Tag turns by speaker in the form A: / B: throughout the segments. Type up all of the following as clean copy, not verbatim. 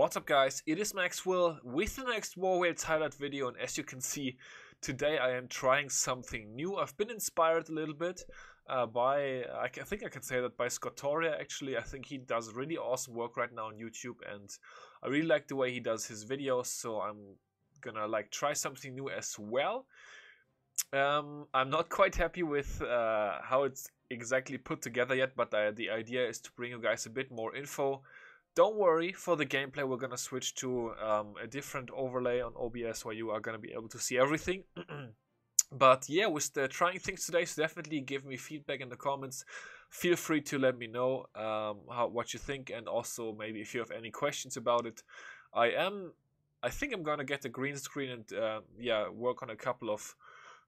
A: What's up guys, it is Maxwell with the next War Whales highlight video, and as you can see, today I am trying something new. I've been inspired a little bit by, I think I can say that by Scottoria actually. I think he does really awesome work right now on YouTube and I really like the way he does his videos, so I'm gonna try something new as well. I'm not quite happy with how it's exactly put together yet, but the idea is to bring you guys a bit more info. Don't worry, for the gameplay we're gonna switch to a different overlay on OBS where you are gonna be able to see everything. But yeah, with the trying things today, so definitely give me feedback in the comments. Feel free to let me know what you think, and also maybe if you have any questions about it. I think I'm gonna get the green screen and yeah, work on a couple of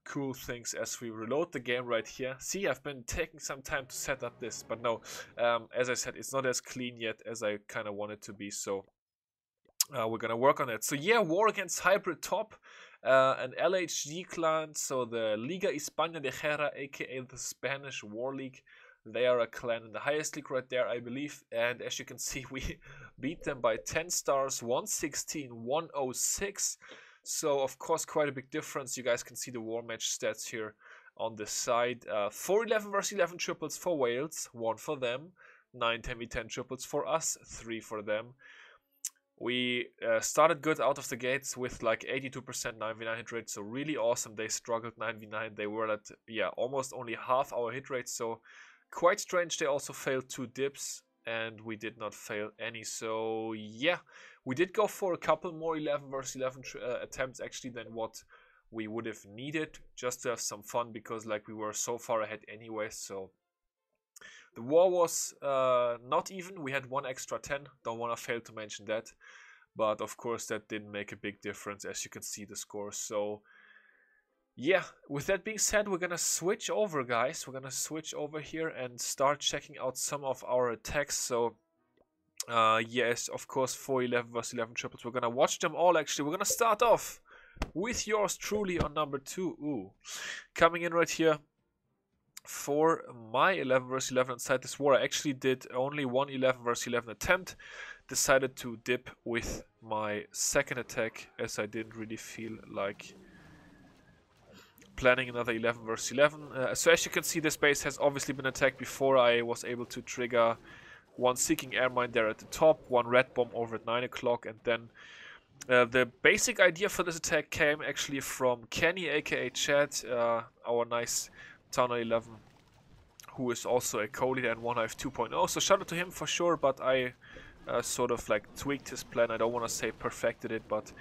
A: cool things as we reload the game right here. See, I've been taking some time to set up this, but no, as I said, it's not as clean yet as I kind of want it to be, so we're gonna work on it. So yeah, war against hybrid top, an LHG clan, so the Liga España de Guerra, aka the Spanish War League. They are a clan in the highest league right there, I believe, and as you can see, we beat them by 10 stars, 116, 106. So, of course, quite a big difference. You guys can see the war match stats here on the side. 4-11 versus 11 triples for Wales, 1 for them. 9-10v10 triples for us, 3 for them. We started good out of the gates with like 82% 9v9 hit rate, so really awesome. They struggled 9v9. They were at, yeah, almost only half our hit rate, so quite strange. They also failed 2 dips, and we did not fail any. So, yeah. We did go for a couple more 11 versus 11 attempts actually than what we would have needed, just to have some fun, because like we were so far ahead anyway. So the war was not even. We had 1 extra 10. Don't want to fail to mention that, but of course that didn't make a big difference, as you can see the score. So yeah, with that being said, we're gonna switch over, guys. We're gonna switch over here and start checking out some of our attacks. So yes, of course, 4-11 versus 11 triples. We're gonna watch them all actually. We're gonna start off with yours truly on number 2. Ooh, coming in right here for my 11 versus 11 inside this war. I actually did only 1 11 versus 11 attempt. Decided to dip with my second attack, as I didn't really feel like planning another 11 versus 11. So as you can see, this base has obviously been attacked before. I was able to trigger 1 seeking air mine there at the top, 1 red bomb over at 9 o'clock, and then the basic idea for this attack came actually from Kenny, aka Chad, our nice Town 11, who is also a co-leader in 1Hive 2.0. So shout out to him for sure, but I sort of like tweaked his plan. I don't want to say perfected it, but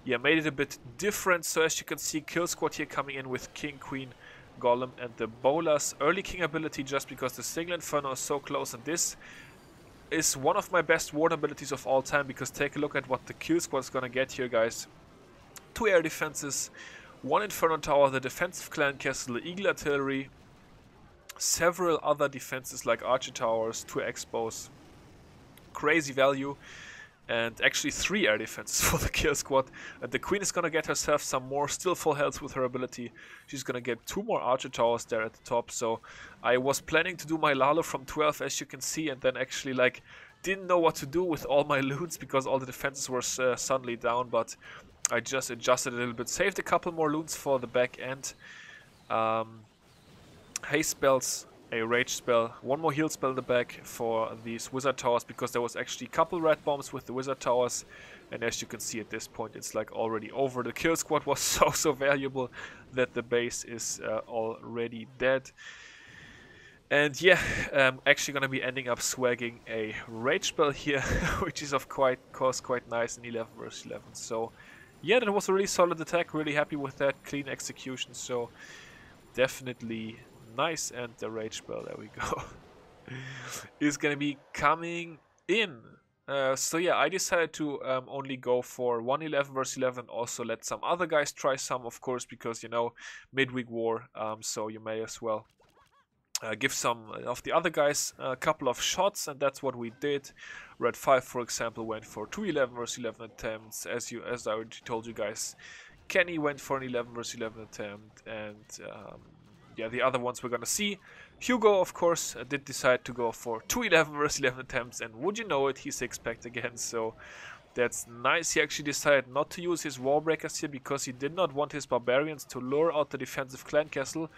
A: yeah, made it a bit different. So as you can see, kill squad here coming in with King, Queen, Golem, and the Bolas early king ability, just because the Single Inferno is so close, and this is one of my best ward abilities of all time, because take a look at what the kill squad is gonna get here, guys. 2 air defenses, 1 Inferno Tower, the defensive clan castle, the Eagle Artillery, several other defenses like Archer Towers, 2 Expos, crazy value, and actually 3 air defenses for the kill squad. And the Queen is gonna get herself some more, still full health with her ability. She's gonna get 2 more Archer Towers there at the top. So I was planning to do my Lalo from 12, as you can see, and then actually like didn't know what to do with all my loons, because all the defenses were suddenly down. But I just adjusted a little bit, saved a couple more loons for the back end. Haste spells, a rage spell, 1 more heal spell in the back for these wizard towers, because there was actually a couple red bombs with the wizard towers, and as you can see at this point, it's like already over. The kill squad was so valuable that the base is already dead. And yeah, actually gonna be ending up swagging a rage spell here, which is of course quite nice in 11 versus 11. So yeah, that was a really solid attack, really happy with that, clean execution, so definitely nice. And the rage spell, there we go, is gonna be coming in. So yeah, I decided to only go for 1 11 versus 11, also let some other guys try some, of course, because, you know, midweek war, so you may as well give some of the other guys a couple of shots, and that's what we did. Red 5, for example, went for 2 11 versus 11 attempts, as I already told you guys. Kenny went for an 11 versus 11 attempt, and yeah, the other ones we're gonna see. Hugo, of course, did decide to go for 2 11 versus 11 attempts, and would you know it, he 6-packed again. So That's nice. He actually decided not to use his wall breakers here because he did not want his barbarians to lure out the defensive clan castle.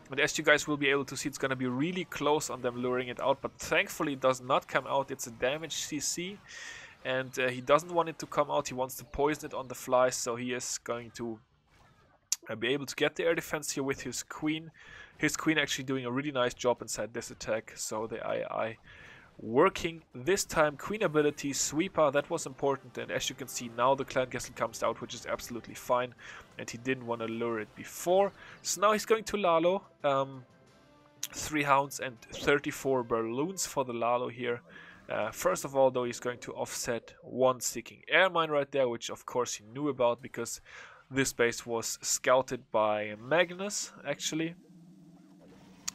A: And as you guys will be able to see, it's going to be really close on them luring it out. But thankfully it does not come out. It's a damaged CC. And he doesn't want it to come out. He wants to poison it on the fly. So he is going to be able to get the air defense here with his queen. His queen actually doing a really nice job inside this attack. So the II working this time. Queen ability, sweeper, that was important. And as you can see, now the clan castle comes out, which is absolutely fine. And he didn't want to lure it before. So now he's going to Lalo. 3 hounds and 34 balloons for the Lalo here. First of all, though, he's going to offset 1 seeking air mine right there, which of course he knew about because this base was scouted by Magnus, actually.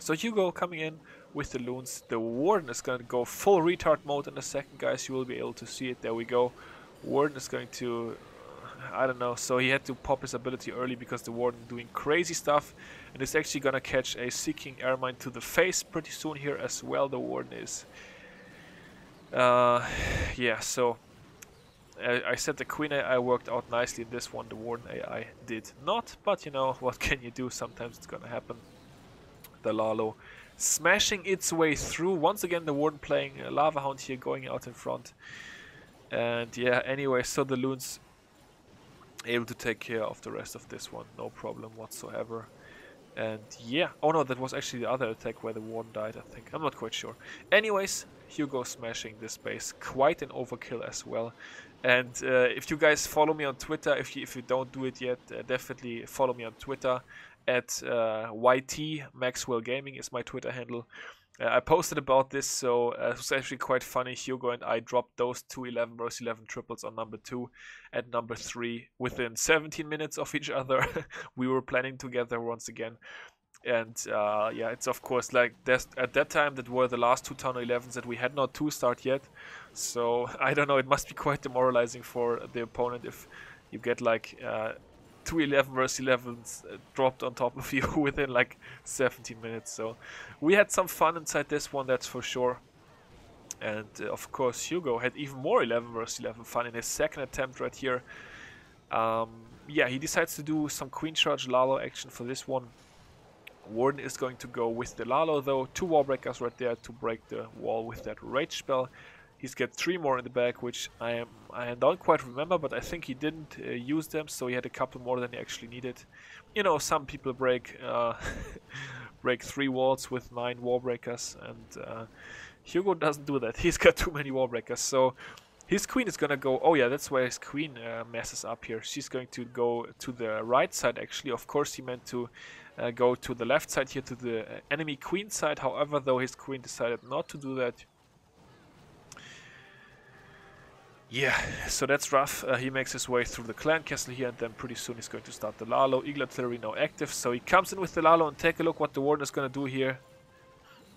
A: So Hugo coming in with the loons. The Warden is going to go full retard mode in a second, guys. You will be able to see it. There we go. Warden is going to... I don't know. So he had to pop his ability early because the Warden doing crazy stuff. And is actually going to catch a Seeking Air Mine to the face pretty soon here as well. The Warden is... yeah, so... I said the Queen AI worked out nicely in this one. The Warden AI did not. But, you know, what can you do? Sometimes it's going to happen. The Lalo smashing its way through. Once again, the Warden playing a Lava Hound here, going out in front. And yeah, anyway, so the Loons able to take care of the rest of this one. No problem whatsoever. And yeah, oh no, that was actually the other attack where the Warden died, I think. I'm not quite sure. Anyways, Hugo smashing this base. Quite an overkill as well. And if you guys follow me on Twitter, if you don't do it yet, definitely follow me on Twitter. At YT Maxwell Gaming is my Twitter handle. I posted about this, so it was actually quite funny. Hugo and I dropped those 2 11 vs 11 triples on number 2 and number 3 within 17 minutes of each other. We were planning together once again. And yeah, it's of course like at that time that were the last 2 Town 11s that we had not 2-starred yet. So I don't know, it must be quite demoralizing for the opponent if you get like 2 11 vs 11s dropped on top of you within like 17 minutes. So we had some fun inside this one, that's for sure. And of course Hugo had even more 11 vs 11 fun in his second attempt right here. Yeah, he decides to do some Queen Charge Lalo action for this one. Warden is going to go with the Lalo though. 2 wall breakers right there to break the wall with that rage spell. He's got 3 more in the back, which I don't quite remember, but I think he didn't use them, so he had a couple more than he actually needed. You know, some people break break 3 walls with 9 wall breakers, and Hugo doesn't do that. He's got too many wall breakers, so his queen is gonna go. Oh yeah, that's where his queen messes up here. She's going to go to the right side. Actually, of course, he meant to go to the left side here to the enemy queen side. However, though, his queen decided not to do that. Yeah, so that's rough. He makes his way through the clan castle here, and then pretty soon he's going to start the Lalo. Eagle Artillery now active, so he comes in with the Lalo, and take a look what the Warden is going to do here.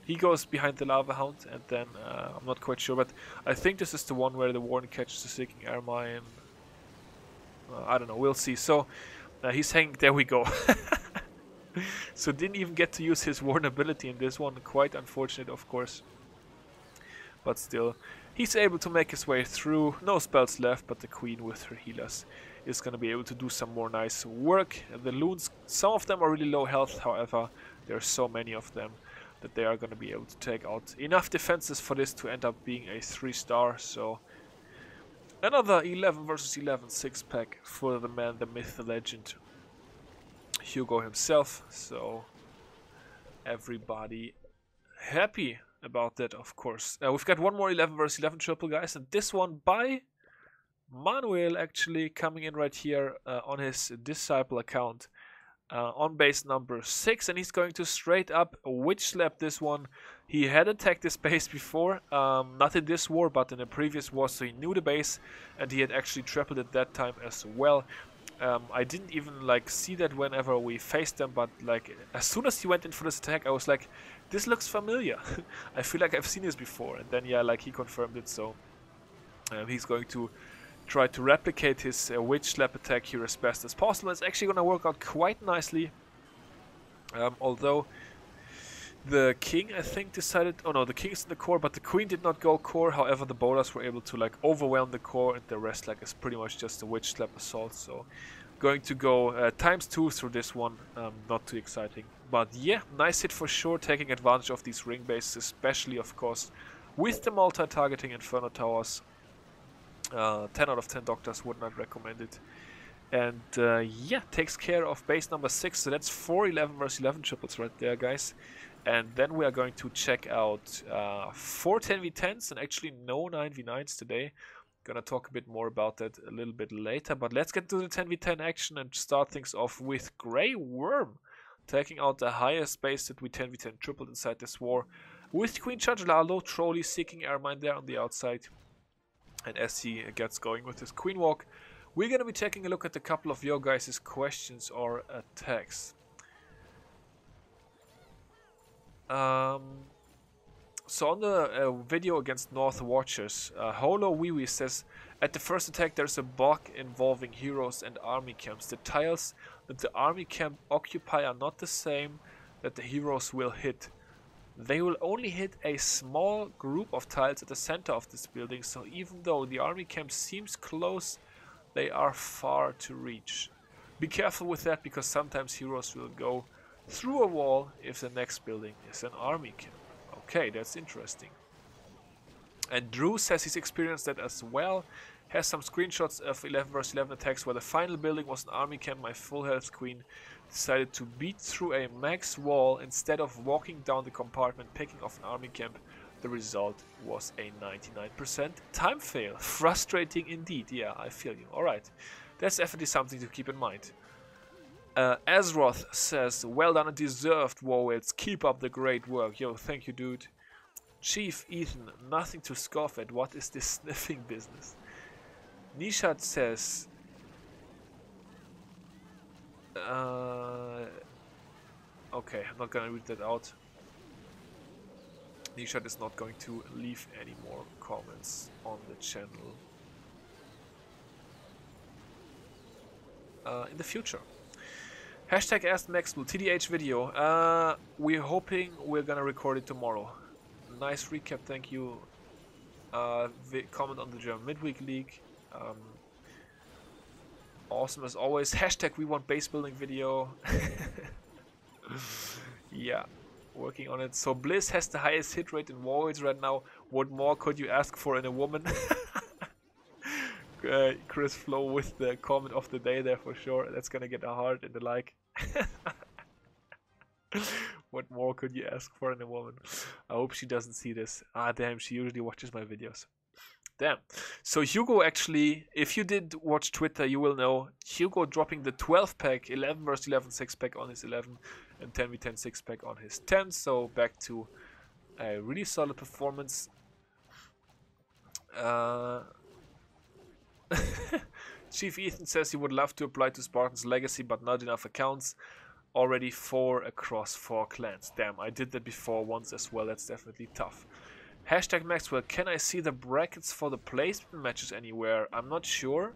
A: He goes behind the Lava Hound, and then I'm not quite sure, but I think this is the one where the Warden catches the Seeking Air Mine. I don't know, we'll see. So he's hanging, there we go. So didn't even get to use his Warden ability in this one. Quite unfortunate, of course. But still, he's able to make his way through. No spells left, but the Queen with her healers is going to be able to do some more nice work. The Loons, some of them are really low health, however, there are so many of them that they are going to be able to take out enough defenses for this to end up being a 3-star. So another 11 vs 11 6-pack for the man, the myth, the legend, Hugo himself. So everybody happy about that, of course. We've got one more 11 vs 11 triple, guys, and this one by Manuel actually coming in right here on his Disciple account. On base number 6, and he's going to straight up witch slap this one. He had attacked this base before, not in this war but in a previous war, so he knew the base, and he had actually tripled it that time as well. I didn't even like see that whenever we faced them, but like as soon as he went in for this attack, I was like, this looks familiar. I feel like I've seen this before, and then yeah, like he confirmed it. So he's going to try to replicate his witch slap attack here as best as possible. It's actually going to work out quite nicely, although The king, I think, decided... Oh no, the king is in the core, but the queen did not go core. However, the bowlers were able to like overwhelm the core, and the rest like is pretty much just a witch slap assault. So going to go ×2 through this one. Not too exciting. But yeah, nice hit for sure, taking advantage of these ring bases, especially of course with the multi-targeting Inferno Towers. 10 out of 10 doctors would not recommend it. And yeah, takes care of base number 6. So that's 4 11 versus 11 triples right there, guys. And then we are going to check out 4 10v10s and actually no 9v9s today. Gonna talk a bit more about that a little bit later. But let's get to the 10v10 action and start things off with Grey Worm, taking out the highest base that we 10v10 tripled inside this war. With Queen Chajlalo, Trolley seeking Airmine there on the outside. And as he gets going with his Queen Walk, we're going to be taking a look at a couple of your guys' questions or attacks. So on the video against North Watchers, Holo Wiwi says, at the first attack there's a bug involving heroes and army camps. The tiles that the army camp occupy are not the same that the heroes will hit. They will only hit a small group of tiles at the center of this building, so even though the army camp seems close, they are far to reach. Be careful with that, because sometimes heroes will go through a wall if the next building is an army camp. Okay, that's interesting. And Drew says he's experienced that as well. Has some screenshots of 11 vs 11 attacks where the final building was an army camp. My full health queen decided to beat through a max wall instead of walking down the compartment picking off an army camp. The result was a 99% time fail. Frustrating indeed. Yeah, I feel you. Alright, that's definitely something to keep in mind. Azroth says, well done and deserved, Warwells. Keep up the great work. Yo, thank you, dude. Chief Ethan, nothing to scoff at. What is this sniffing business? Nishat says, okay, I'm not gonna read that out. Nishat is not going to leave any more comments on the channel in the future. Hashtag Ask Maxwell, TDH video. We're hoping we're gonna record it tomorrow. Nice recap, thank you. Comment on the German Midweek League. Awesome as always. Hashtag we want base building video. Yeah, working on it. So Bliss has the highest hit rate in Warwolves right now. What more could you ask for in a woman? Chris Flo with the comment of the day there for sure. That's gonna get a heart and the like. What more could you ask for in a woman? I hope she doesn't see this. Ah, damn, she usually watches my videos. Damn. So Hugo actually, if you did watch Twitter, you will know Hugo dropping the 12 pack, 11 vs 11 6 pack on his 11, and 10v10 6 pack on his 10. So back to a really solid performance. Chief Ethan says he would love to apply to Spartan's Legacy, but not enough accounts. Already 4 across 4 clans. Damn, I did that before once as well. That's definitely tough. Hashtag Maxwell, can I see the brackets for the placement matches anywhere? I'm not sure.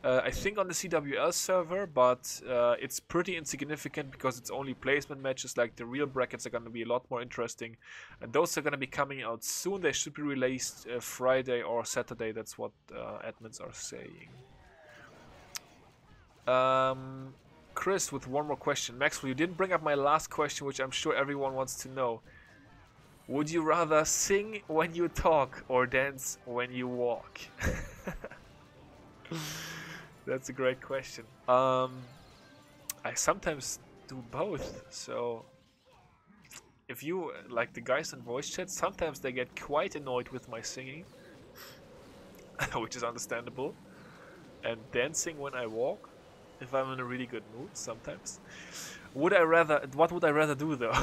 A: I think on the CWL server, but it's pretty insignificant because it's only placement matches. Like the real brackets are going to be a lot more interesting. And those are going to be coming out soon. They should be released Friday or Saturday. That's what admins are saying. Chris with one more question. Maxwell, you didn't bring up my last question, which I'm sure everyone wants to know. Would you rather sing when you talk or dance when you walk? That's a great question. I sometimes do both. So if you, like the guys in voice chat, sometimes they get quite annoyed with my singing, which is understandable. And dancing when I walk, if I'm in a really good mood sometimes. What would I rather do though?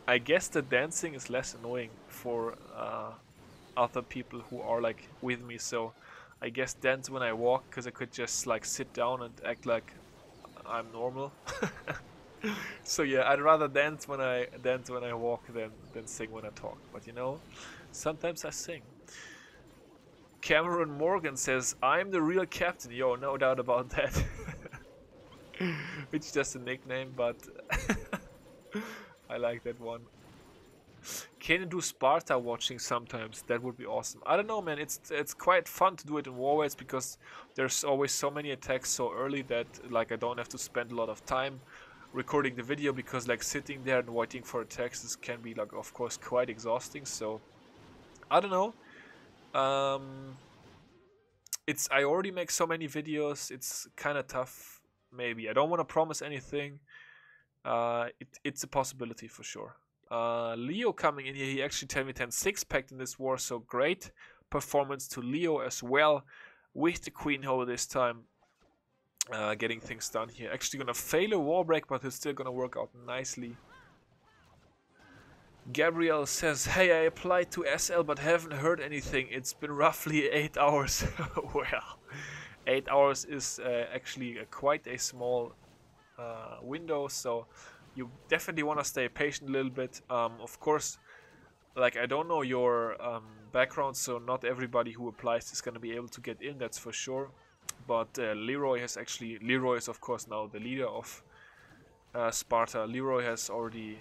A: I guess the dancing is less annoying for other people who are like with me, so I guess dance when I walk, because I could just like sit down and act like I'm normal. So yeah, I'd rather dance when I walk than sing when I talk. But you know, sometimes I sing. Cameron Morgan says, I'm the real captain. Yo, no doubt about that. which is just a nickname, but I like that one. Can you do Sparta watching sometimes? That would be awesome. I don't know, man. It's quite fun to do it in Warways because there's always so many attacks so early that like I don't have to spend a lot of time recording the video, because like sitting there and waiting for attacks can be like of course quite exhausting. So I don't know. I already make so many videos. It's kind of tough. Maybe I don't want to promise anything. It's a possibility for sure. Leo coming in here, he actually 10v10 6-packed in this war, so great performance to Leo as well with the Queen Ho this time, getting things done here. Actually gonna fail a war break, but it's still gonna work out nicely. Gabriel says, hey, I applied to SL but haven't heard anything. It's been roughly 8 hours. Well, 8 hours is actually quite a small window, so you definitely want to stay patient a little bit. Of course, like I don't know your background, so not everybody who applies is going to be able to get in, that's for sure. But Leroy is of course now the leader of Sparta. Leroy has already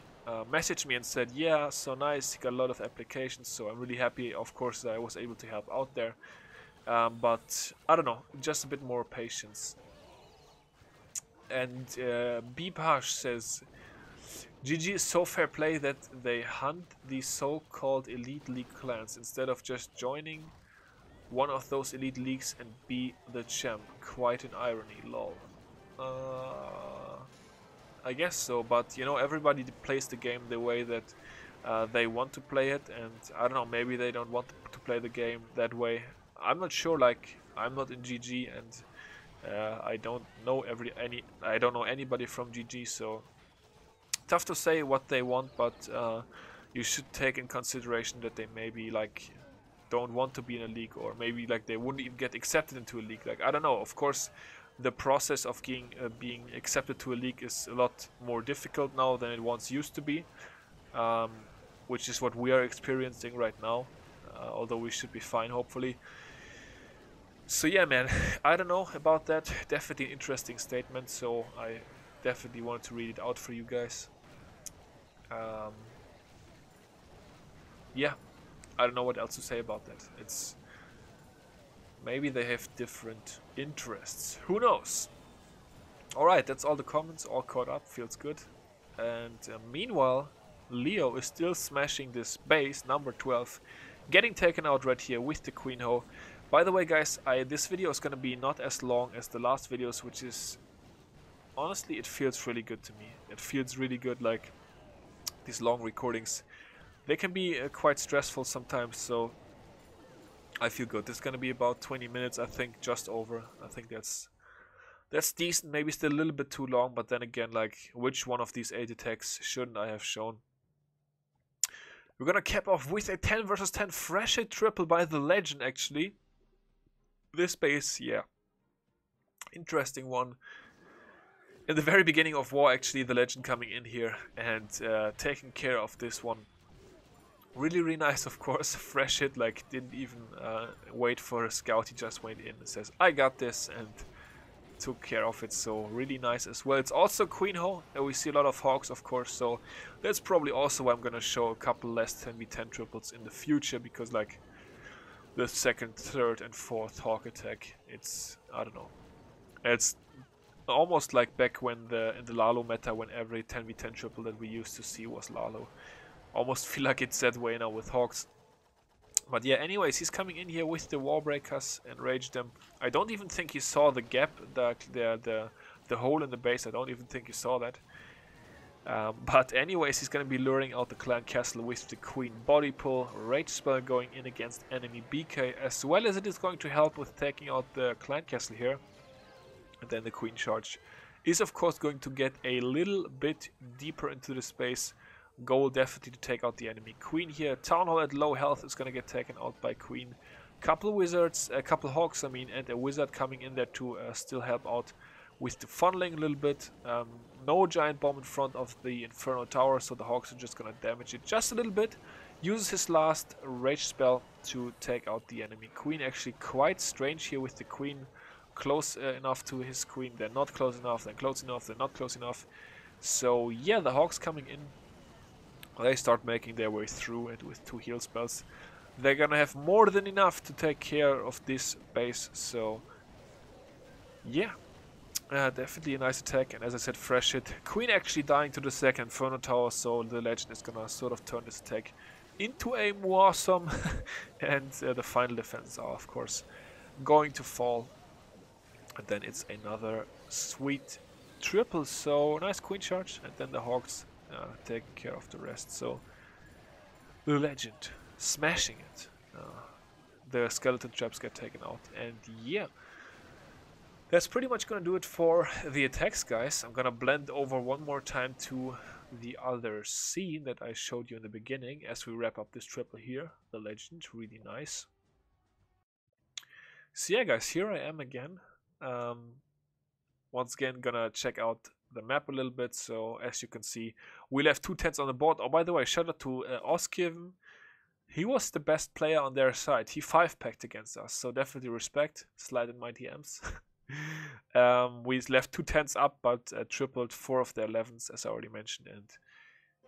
A: messaged me and said, yeah, so nice, he got a lot of applications, so I'm really happy, of course, that I was able to help out there. But I don't know, just a bit more patience. And Beepash says, GG is so fair play that they hunt these so-called elite league clans instead of just joining one of those elite leagues and be the champ. Quite an irony, lol. I guess so, but you know, everybody plays the game the way that they want to play it, and I don't know, maybe they don't want to play the game that way. I'm not sure, like, I'm not in GG, and I don't know anybody from GG, so tough to say what they want, but you should take in consideration that they maybe like don't want to be in a league, or maybe like they wouldn't even get accepted into a league. Like, I don't know. Of course, the process of being accepted to a league is a lot more difficult now than it once used to be, which is what we are experiencing right now. Although we should be fine, hopefully. So yeah, man, I don't know about that. Definitely an interesting statement, so I definitely wanted to read it out for you guys. Yeah, I don't know what else to say about that. It's maybe they have different interests. Who knows? Alright, that's all the comments, all caught up, feels good. And meanwhile, Leo is still smashing this base, number 12, getting taken out right here with the Queen Ho. By the way, guys, this video is going to be not as long as the last videos, which is... honestly, it feels really good to me. It feels really good, like, these long recordings. They can be quite stressful sometimes, so I feel good. This is going to be about 20 minutes, I think, just over. I think that's decent, maybe still a little bit too long, but then again, like, which one of these 8 attacks shouldn't I have shown? We're going to cap off with a 10 versus 10 fresh hit triple by the Legend, actually. This base, yeah. Interesting one. In the very beginning of war, actually, the Legend coming in here and taking care of this one. Really, really nice, of course. Fresh hit, like, didn't even wait for a scout. He just went in and says, I got this, and took care of it. So, really nice as well. It's also Queen Ho. We see a lot of Hawks, of course. So, that's probably also why I'm going to show a couple less 10v10 triples in the future. Because, like, the second, third, and fourth Hawk attack, it's, I don't know. It's almost like back when in the Lalo meta, when every 10v10 triple that we used to see was Lalo. Almost feel like it's that way now with Hawks. But yeah, anyways, he's coming in here with the Warbreakers and Rage them. I don't even think he saw the gap, the hole in the base. I don't even think he saw that. But anyways, he's going to be luring out the Clan Castle with the Queen Body Pull. Rage Spell going in against enemy BK, as well as it is going to help with taking out the Clan Castle here. And then the Queen Charge is of course going to get a little bit deeper into the space. Goal definitely to take out the enemy Queen here. Town Hall at low health is going to get taken out by Queen. Couple Wizards, a couple Hawks, I mean, and a Wizard coming in there to still help out with the funneling a little bit. No Giant Bomb in front of the Inferno Tower, so the Hawks are just going to damage it just a little bit. Uses his last Rage spell to take out the enemy Queen. Actually quite strange here with the Queen close enough to his queen, then not close enough, then close enough, then not close enough. So yeah, the Hawks coming in, they start making their way through it with 2 heal spells. They're gonna have more than enough to take care of this base, so yeah. Definitely a nice attack, and as I said, fresh hit. Queen actually dying to the second Inferno Tower, so the Legend is gonna sort of turn this attack into a more awesome, and the final defenses are, of course, going to fall. And then it's another sweet triple, so nice queen charge, and then the Hawks taking care of the rest. So the Legend smashing it. The skeleton traps get taken out, and yeah. That's pretty much gonna do it for the attacks, guys. I'm gonna blend over one more time to the other scene that I showed you in the beginning as we wrap up this triple here. The Legend, really nice. So yeah, guys, here I am again. Once again, gonna check out the map a little bit. So as you can see, we left 2 10s on the board. Oh, by the way, shout out to Oskiv. He was the best player on their side. He 5-packed against us, so definitely respect. Slide in my DMs. We left 2 10s up, but tripled 4 of their 11s, as I already mentioned, and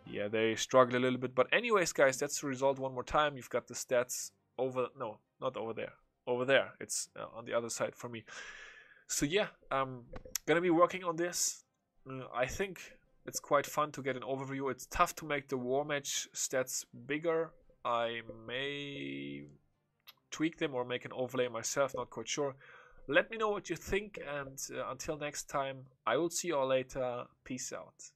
A: yeah, they struggle a little bit. But anyways, guys, that's the result one more time. You've got the stats over, no, not over there. Over there, it's on the other side for me. So yeah, I'm gonna be working on this. I think it's quite fun to get an overview. It's tough to make the war match stats bigger. I may tweak them or make an overlay myself, not quite sure. Let me know what you think, and until next time, I will see you all later. Peace out.